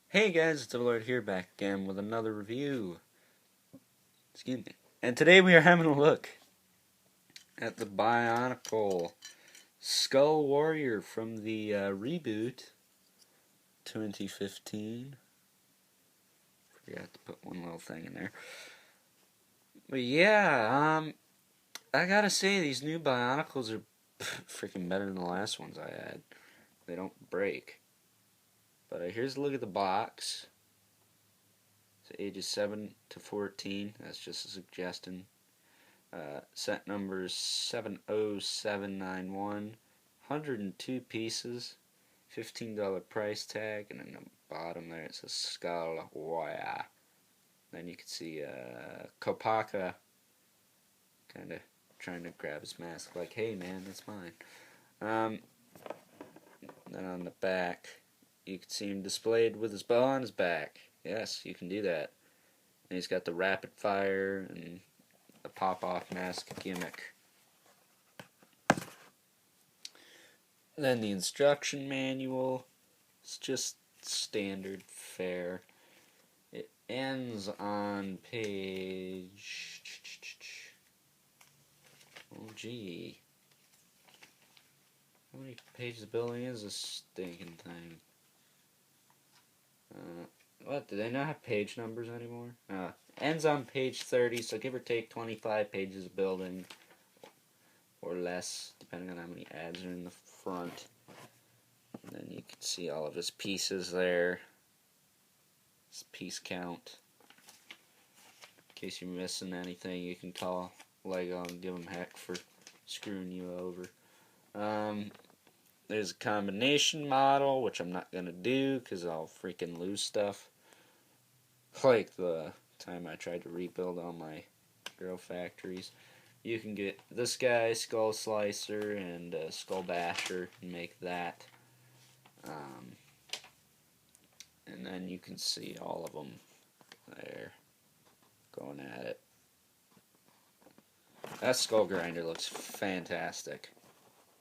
Hey guys, it's Lord here back again with another review. Excuse me. And today we are having a look at the Bionicle Skull Warrior from the reboot 2015. Forgot to put one little thing in there. But yeah, I gotta say these new Bionicles are freaking better than the last ones I had. They don't break. But here's a look at the box. It's ages 7 to 14. That's just a suggestion. Set number 70791. 102 pieces. $15 price tag. And in the bottom there it says Skull Warrior. Then you can see Kopaka kind of trying to grab his mask like, hey man, that's mine. Then on the back, you can see him displayed with his bow on his back. Yes, you can do that. And he's got the rapid fire and the pop-off mask gimmick. Then the instruction manual. It's just standard fare. It ends on page... Oh gee. How many pages of building is this stinking thing? What? Do they not have page numbers anymore? Ends on page 30, so give or take 25 pages of building. Or less, depending on how many ads are in the front. And then you can see all of his pieces there. His piece count. In case you're missing anything, you can call Lego and give them heck for screwing you over. There's a combination model, which I'm not going to do because I'll freaking lose stuff. Like the time I tried to rebuild all my Girl Factories. You can get this guy, Skull Slicer, and Skull Basher, and make that. And then you can see all of them there going at it. That Skull Grinder looks fantastic.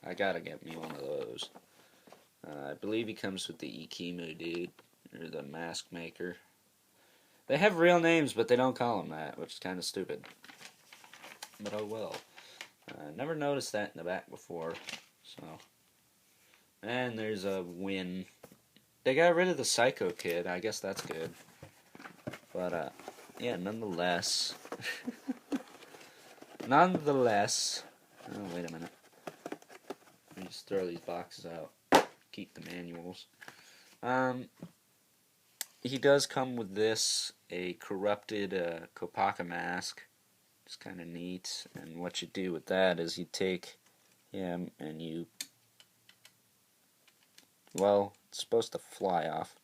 I gotta get me one of those. I believe he comes with the Ikimu dude, or the mask maker. They have real names, but they don't call them that, which is kind of stupid. But oh well. Never noticed that in the back before. So, and there's a win. They got rid of the Psycho Kid. I guess that's good. But yeah, nonetheless. Nonetheless. Oh, wait a minute. Let me just throw these boxes out. Keep the manuals. He does come with this, a corrupted Kopaka mask. It's kind of neat. And what you do with that is you take him and you... Well, it's supposed to fly off.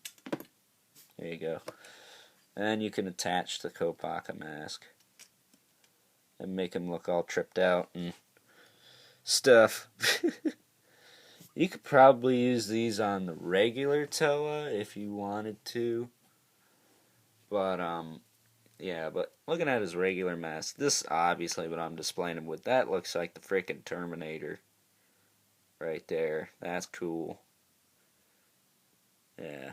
There you go. And you can attach the Kopaka mask. And make him look all tripped out and stuff. You could probably use these on the regular Toa if you wanted to. But, yeah, but looking at his regular mask, this obviously what I'm displaying him with, that looks like the freaking Terminator. Right there. That's cool. Yeah.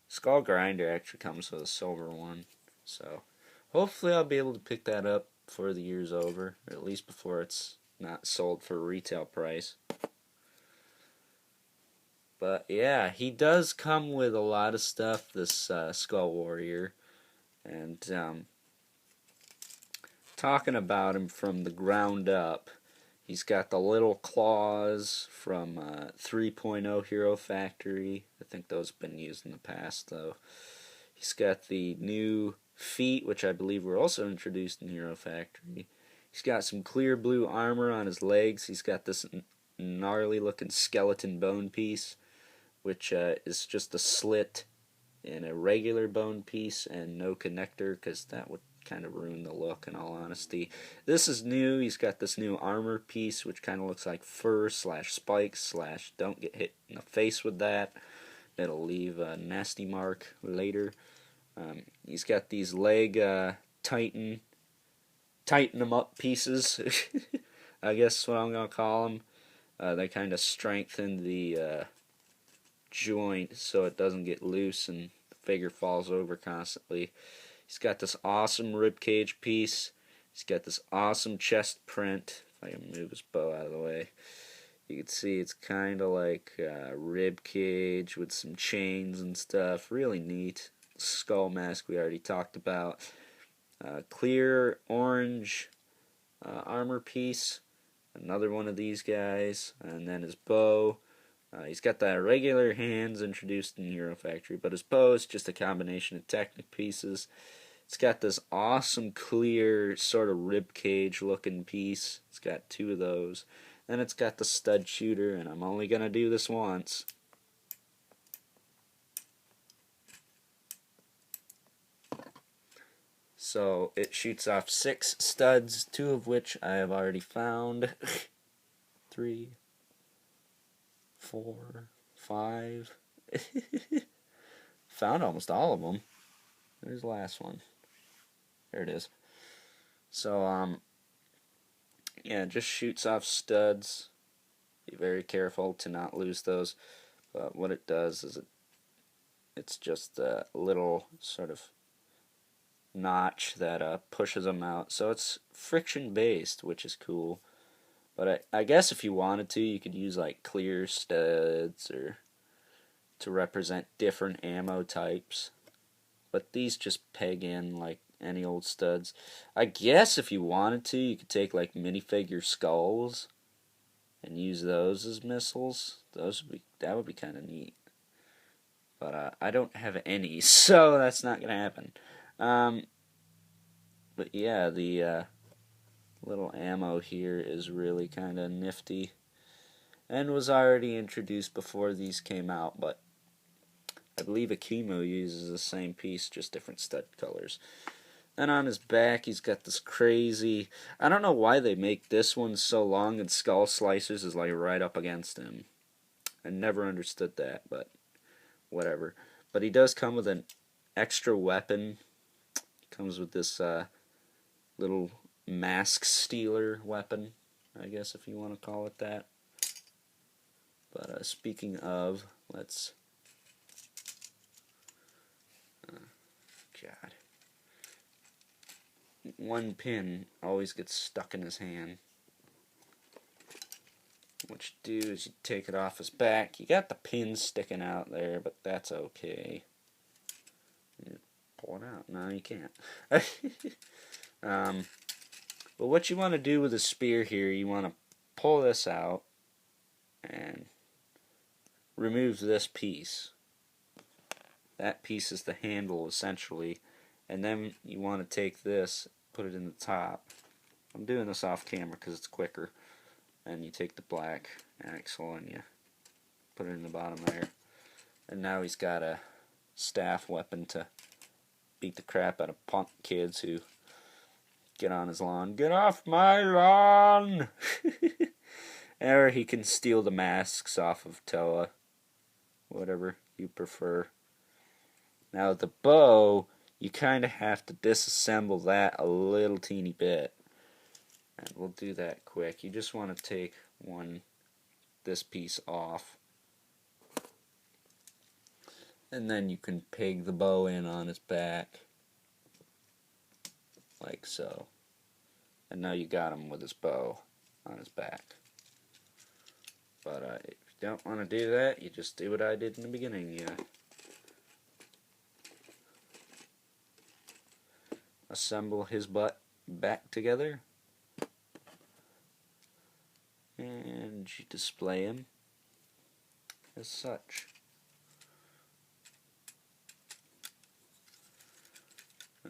Skull Grinder actually comes with a silver one. So, hopefully I'll be able to pick that up before the year's over. Or at least before it's not sold for retail price. But yeah, he does come with a lot of stuff, this Skull Warrior. And talking about him from the ground up, He's got the little claws from 3.0 Hero Factory. I think those have been used in the past, though. He's got the new feet, which I believe were also introduced in Hero Factory. He's got some clear blue armor on his legs. He's got this gnarly looking skeleton bone piece, which is just a slit in a regular bone piece and no connector, because that would kind of ruin the look, in all honesty. This is new. He's got this new armor piece, which kind of looks like fur slash spikes slash don't get hit in the face with that. It'll leave a nasty mark later. He's got these leg tighten them up pieces. I guess is what I'm going to call them. They kind of strengthen the joint so it doesn't get loose and the figure falls over constantly. He's got this awesome ribcage piece. He's got this awesome chest print. If I can move his bow out of the way, you can see it's kind of like rib cage with some chains and stuff. Really neat. Skull mask we already talked about. Clear orange armor piece. Another one of these guys. And then his bow. He's got the regular hands introduced in Hero Factory, but his bow is just a combination of Technic pieces. It's got this awesome clear sort of rib cage looking piece. It's got two of those. Then it's got the stud shooter, and I'm only going to do this once. So it shoots off 6 studs, 2 of which I have already found. 3, 4, 5. Found almost all of them. There's the last one. There it is. So, yeah, it just shoots off studs. Be very careful to not lose those. But what it does is it's just a little sort of notch that pushes them out. So it's friction based, which is cool. But I guess if you wanted to, you could use like clear studs or to represent different ammo types. But these just peg in like any old studs. I guess if you wanted to, you could take like minifigure skulls and use those as missiles. That would be kind of neat. But I don't have any, so that's not gonna happen. But yeah, the little ammo here is really kind of nifty and was already introduced before these came out, but I believe Akimo uses the same piece, just different stud colors. Then on his back, he's got this crazy... I don't know why they make this one so long and Skull Slicers is like right up against him. I never understood that, but whatever. But he does come with an extra weapon. Comes with this little mask stealer weapon, I guess, if you want to call it that. But speaking of, let's... God. One pin always gets stuck in his hand. What you do is you take it off his back. You got the pin sticking out there, but that's okay. You pull it out. No, you can't. But what you want to do with a spear here, you want to pull this out and remove this piece. That piece is the handle, essentially. And then you want to take this, put it in the top. I'm doing this off camera because it's quicker. And you take the black axle and you put it in the bottom there. And now he's got a staff weapon to beat the crap out of punk kids who get on his lawn. Get off my lawn! Or he can steal the masks off of Toa. Whatever you prefer. Now the bow, you kind of have to disassemble that a little teeny bit. And we'll do that quick. You just want to take this piece off. And then you can peg the bow in on his back. Like so. And now you got him with his bow on his back. But if you don't want to do that, you just do what I did in the beginning. You assemble his butt back together. and you display him as such.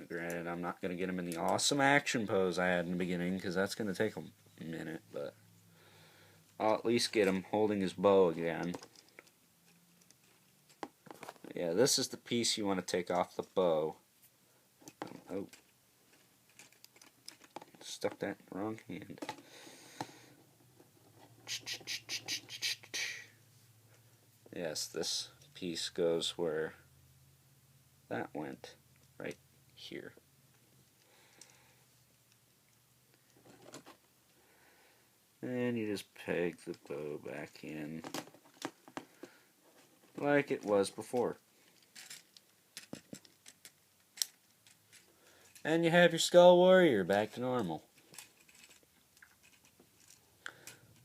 Granted, I'm not going to get him in the awesome action pose I had in the beginning, because that's going to take a minute, but I'll at least get him holding his bow again. Yeah, this is the piece you want to take off the bow. Oh, stuck that in the wrong hand. Yes, this piece goes where that went, right here. And you just peg the bow back in like it was before. And you have your Skull Warrior back to normal.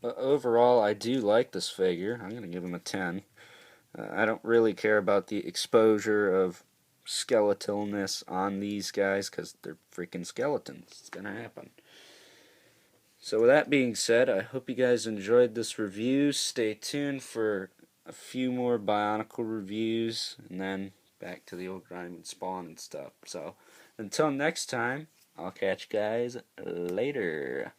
But overall, I do like this figure. I'm going to give him a 10. I don't really care about the exposure of skeletalness on these guys because they're freaking skeletons. It's going to happen. So with that being said, I hope you guys enjoyed this review. Stay tuned for a few more Bionicle reviews, and then back to the old grind and spawn and stuff. So until next time, I'll catch you guys later.